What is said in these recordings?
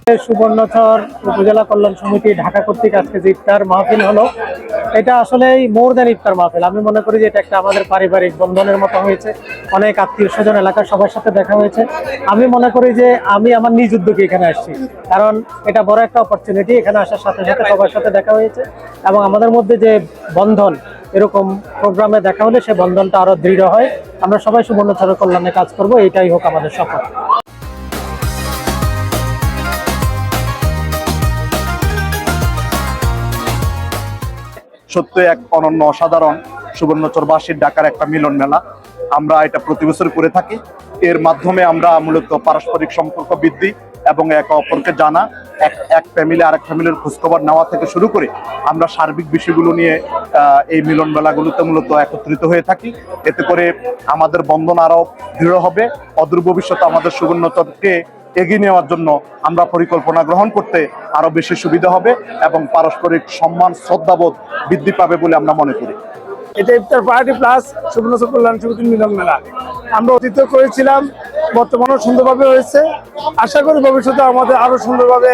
সুবর্ণচর উপজেলা কল্যাণ সমিতি ঢাকা কর্তৃক আজকে যে ইফতার মাহফিল হলো, এটা আসলে মোর দ্যান ইফতার মাহফিল। আমি মনে করি যে এটা একটা আমাদের পারিবারিক বন্ধনের মতো হয়েছে। অনেক আত্মীয় স্বজন এলাকার সবার সাথে দেখা হয়েছে। আমি মনে করি যে আমি আমার নিজ উদ্যোগে এখানে আসছি, কারণ এটা বড় একটা অপরচুনিটি। এখানে আসার সাথে সাথে সবার সাথে দেখা হয়েছে এবং আমাদের মধ্যে যে বন্ধন, এরকম প্রোগ্রামে দেখা হলে সে বন্ধনটা আরো দৃঢ় হয়। আমরা সবাই সুবর্ণচরের কল্যাণে কাজ করব, এটাই হোক আমাদের শপথ। সত্যি এক অনন্য অসাধারণ সুবর্ণচরবাসীর ডাকার একটা মিলন মেলা। আমরা এটা প্রতি বছর করে থাকি। এর মাধ্যমে আমরা মূলত পারস্পরিক সম্পর্ক বৃদ্ধি এবং একে অপরকে জানা, এক ফ্যামিলি আরেক ফ্যামিলির খোঁজখবর নেওয়া থেকে শুরু করে আমরা সার্বিক বিষয়গুলো নিয়ে এই মিলন মেলাগুলোতে মূলত একত্রিত হয়ে থাকি। এতে করে আমাদের বন্ধন আরো দৃঢ় হবে। অদূর ভবিষ্যতে আমাদের সুবর্ণচরকে এগিয়ে নেওয়ার জন্য আমরা পরিকল্পনা গ্রহণ করতে আরো বেশি সুবিধা হবে এবং পারস্পরিক সম্মান শ্রদ্ধাবোধ বৃদ্ধি পাবে বলে আমরা মনে করি। এটা ইফতার পার্টি প্লাস সুবর্ণচর কল্যাণ সমিতির মিলন মেলা। আমরা অতীত করেছিলাম, বর্তমানেও সুন্দরভাবে হয়েছে। আশা করি ভবিষ্যতে আমাদের আরো সুন্দরভাবে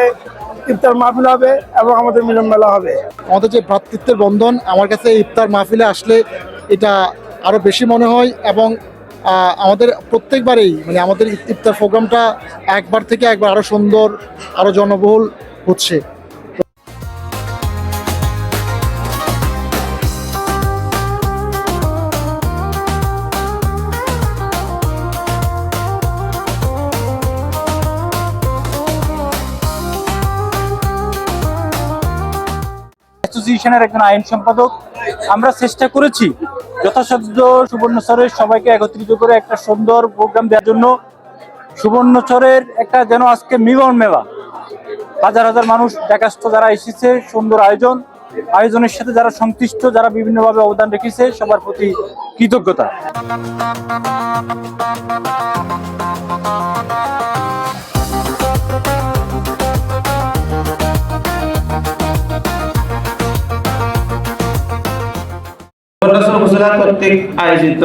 ইফতার মাহফিল হবে এবং আমাদের মিলন মেলা হবে। আমাদের যে ভ্রাতৃত্বের বন্ধন, আমার কাছে ইফতার মাহফিলে আসলে এটা আরো বেশি মনে হয় এবং আমাদের প্রত্যেকবারেই মানে আমাদের ইফতার প্রোগ্রামটা একবার থেকে একবার আরো সুন্দর, আরো জনবহুল হচ্ছে। অ্যাসোসিয়েশনের একজন আইন সম্পাদক, আমরা চেষ্টা করেছি যথাসাধ্য সুবর্ণচরের সবাইকে একত্রিত করে একটা সুন্দর প্রোগ্রাম দেওয়ার জন্য। সুবর্ণচরের একটা যেন আজকে মিলন মেলা, হাজার হাজার মানুষ ঢাকাস্থ যারা এসেছে, সুন্দর আয়োজনের সাথে যারা সংশ্লিষ্ট, যারা বিভিন্নভাবে অবদান রেখেছে, সবার প্রতি কৃতজ্ঞতা। উপজেলা কর্তৃক আয়োজিত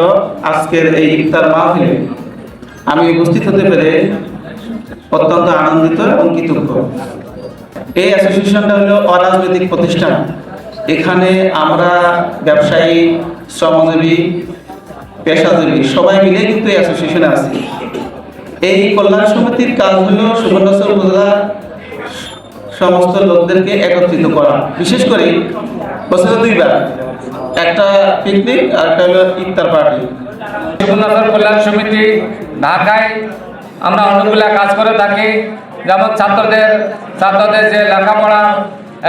আজকের এই ইফতার মাহফিলে আমি উপস্থিত হতে পেরে অত্যন্ত আনন্দিত এবং কৃতজ্ঞ। এই অ্যাসোসিয়েশনটা হলো অরাজনৈতিক প্রতিষ্ঠান। এখানে আমরা ব্যবসায়ী, শ্রমজীবী, পেশাজীবী সবাই মিলে কিন্তু এই অ্যাসোসিয়েশনে আছি। এই কল্যাণ সমিতির কাজ হলো সুবর্ণচর উপজেলার সমস্ত লোকদেরকে একত্রিত করা, বিশেষ করে বছরে দুইবার, একটা পিকনিক আর একটা হলো ইফতার পার্টি। সুবর্ণচর কল্যাণ সমিতি ঢাকায় আমরা অনেকগুলা কাজ করে থাকি, যেমন ছাত্রদের যে লেখাপড়া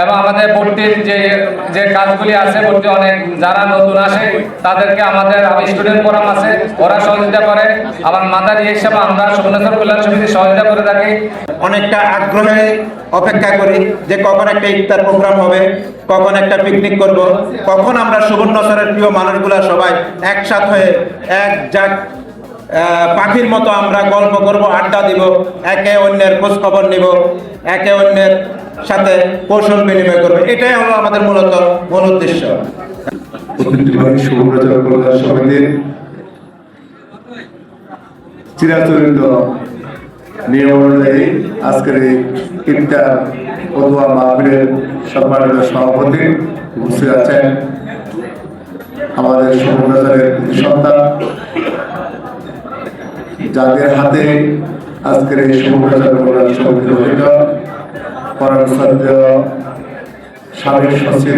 এবং আমাদের ভর্তির যে কাজগুলি আছে, ভর্তি অনেক যারা নতুন আসে তাদেরকে আমাদের স্টুডেন্ট ফোরাম আছে, ওরা সহযোগিতা করে। আবার মাদারি হিসেবে আমরা সুবর্ণচর কল্যাণ সমিতি সহযোগিতা করে থাকি। অনেকটা আগ্রহে অপেক্ষা করি যে কখন একটা ইফতার প্রোগ্রাম হবে, কখন একটা পিকনিক করব, কখন আমরা সুবর্ণচরের প্রিয় মানুষগুলা সবাই একসাথ হয়ে পাখির মতো আমরা গল্প করব, আড্ডা দিব, একে অন্যের খোঁজ খবর নিব, একে অন্যের সাথে কৌশল বিনিময় করবো। এটাই হলো আমাদের মূল উদ্দেশ্য। সুবর্ণচর কল্যাণ সমিতির চিরাচরিত নিয়ম অনুযায়ী আজকের এই ইফতার পদুয়া মাহফিলের সম্মানিত সভাপতি উপস্থিত আছেন আমাদের সুবর্ণচরের সন্তান, যাদের হাতে আজকের এই সুবর্ণচর কল্যাণ সমিতি গঠিত। সাবেক সচিব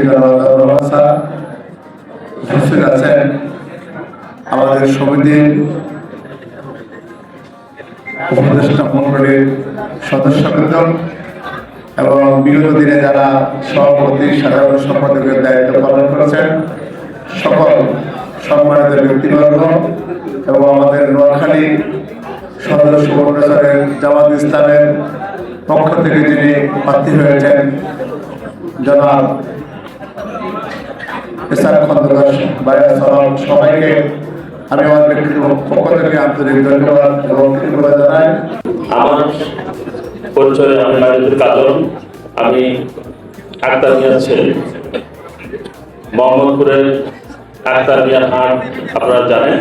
উপস্থিত আছেন আমাদের সমিতির উপদেষ্টা মন্ডলীর সদস্যবৃন্দ এবং বিগত দিনে যারা সভাপতি, সাধারণ সম্পাদকের দায়িত্ব পালন করেছেন সকল সম্মানিত ব্যক্তিবর্গ এবং আমাদের নোয়াখালী সদর সুবর্ণচরের জামাত ইসলামের পক্ষ থেকে যিনি প্রার্থী হয়েছেন জনাব এসআর খন্দকার ভাইয়া সালাম, সবাইকে আমি আমার ব্যক্তিগত পক্ষ থেকে আন্তরিক ধন্যবাদ এবং কৃতজ্ঞতা জানাই। আমার পরিচয়, আমি মাইনুল কাদর, আমি আক্তার মিয়ার ছেলে। মোহাম্মদপুরের আক্তার মিয়ার হাট আপনারা জানেন,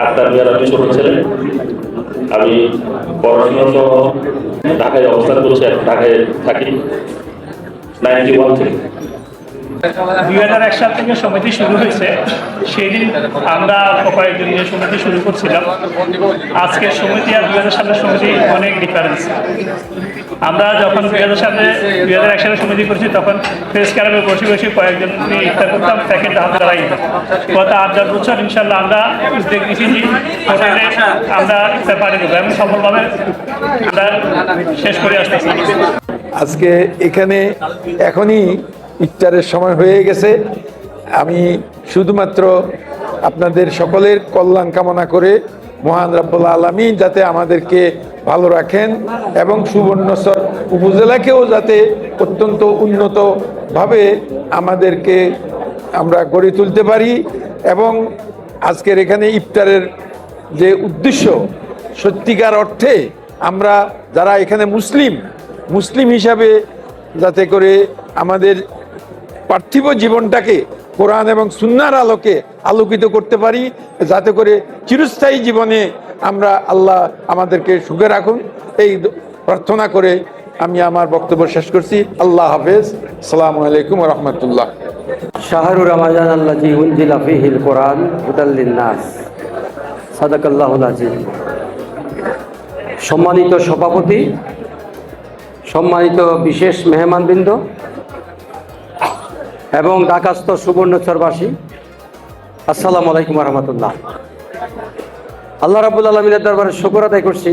আক্তার মিয়ার আমি ছোট ছেলে। আমি পড়াশোনা সহ ঢাকায় অবস্থান করছি, ঢাকায় থাকি 91 থেকে। 2001 সাল থেকে সমিতি শুরু হয়েছে। সেই দিন আমরা কয়েকজন নিয়ে সমিতি শুরু করছিলাম। আজকের সমিতি আর 2000 সালের সমিতি অনেক ডিফারেন্স। আমরা যখন 2001 সালে সমিতি করছি তখন প্রেস ক্লাবে বসে বসে কয়েকজন নিয়ে ইফতার করতাম, প্যাকেট হাত দাঁড়াই। গত 8-10 বছর ইনশাল্লাহ আমরা উদ্যোগ নিয়েছি যে হোটেলে আমরা ইফতার পার্টি দেবো এবং সফলভাবে আমরা শেষ করে আসতেছি। আজকে এখানে এখনই ইফতারের সময় হয়ে গেছে। আমি শুধুমাত্র আপনাদের সকলের কল্যাণ কামনা করে মহান রব্বুল আলামিন যাতে আমাদেরকে ভালো রাখেন এবং সুবর্ণচর উপজেলাকেও যাতে অত্যন্ত উন্নতভাবে আমাদেরকে আমরা গড়ে তুলতে পারি এবং আজকের এখানে ইফতারের যে উদ্দেশ্য সত্যিকার অর্থে আমরা যারা এখানে মুসলিম হিসাবে যাতে করে আমাদের পার্থিব জীবনটাকে কোরআন এবং সুন্নাহর আলোকে আলোকিত করতে পারি, যাতে করে চিরস্থায়ী জীবনে আমরা আল্লাহ আমাদেরকে সুখে রাখুন, এই প্রার্থনা করে আমি আমার বক্তব্য শেষ করছি। আল্লাহ হাফেজ। আসসালামু আলাইকুম ওয়া রাহমাতুল্লাহ। শাহরুর রমাজান আল্লাযী উনজিলা ফীহিল কুরআন হুদাল লিন-নাস। সাদাকাল্লাহুল আযীম। সম্মানিত সভাপতি, সম্মানিত বিশেষ মেহমানবৃন্দ এবং ঢাকাস্থ সুবর্ণচরবাসী, আসসালামু আলাইকুম ওয়া রাহমাতুল্লাহ। আল্লাহ রাব্বুল আলামিনের দরবারে শুকর আদায় করছি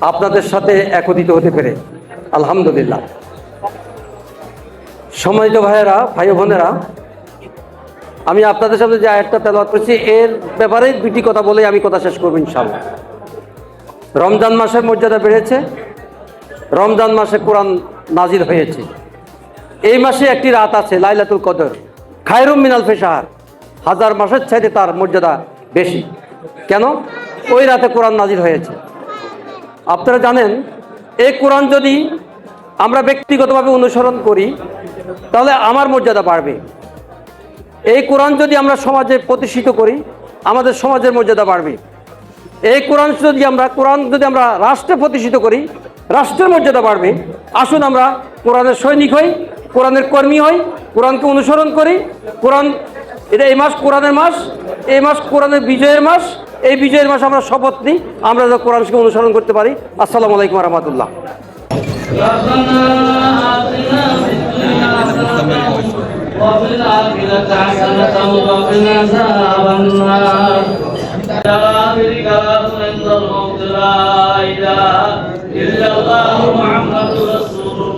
আপনাদের সাথে একত্রিত হতে পেরে, আলহামদুলিল্লাহ। সম্মানিত ভাইয়েরা, ভাই বোনেরা, আমি আপনাদের সামনে যে আয়াতটা তেলাওয়াত করছি এর ব্যাপারে দুটি কথা বলে আমি কথা শেষ করব ইনশাআল্লাহ। রমজান মাসের মর্যাদা বেড়েছে, রমজান মাসে কোরআন নাজিল হয়েছে। এই মাসে একটি রাত আছে লাইলাতুল কদর, খায়রুম মিন আলফি শাহর, 1000 মাসের চাইতে তার মর্যাদা বেশি। কেন? ওই রাতে কোরআন নাজিল হয়েছে। আপনারা জানেন, এই কোরআন যদি আমরা ব্যক্তিগতভাবে অনুসরণ করি তাহলে আমার মর্যাদা বাড়বে। এই কোরআন যদি আমরা সমাজে প্রতিষ্ঠিত করি আমাদের সমাজের মর্যাদা বাড়বে। এই কোরআন যদি আমরা রাষ্ট্রে প্রতিষ্ঠিত করি রাষ্ট্রের মর্যাদা বাড়বে। আসুন আমরা কোরআনের সৈনিক হই, কোরআনের কর্মী হই, কোরআনকে অনুসরণ করি। এই মাস কোরআনের মাস, এই মাস কোরআনের বিজয়ের মাস। এই বিজয়ের মাস আমরা শপথ নিই আমরা যেন কোরআনকে অনুসরণ করতে পারি। আসসালামু আলাইকুম ওয়া রাহমাতুল্লাহ। وفي الآخرة حسنة وقنا عذاب النار. آخر كلام عند الموت لا إله إلا الله محمد رسول الله.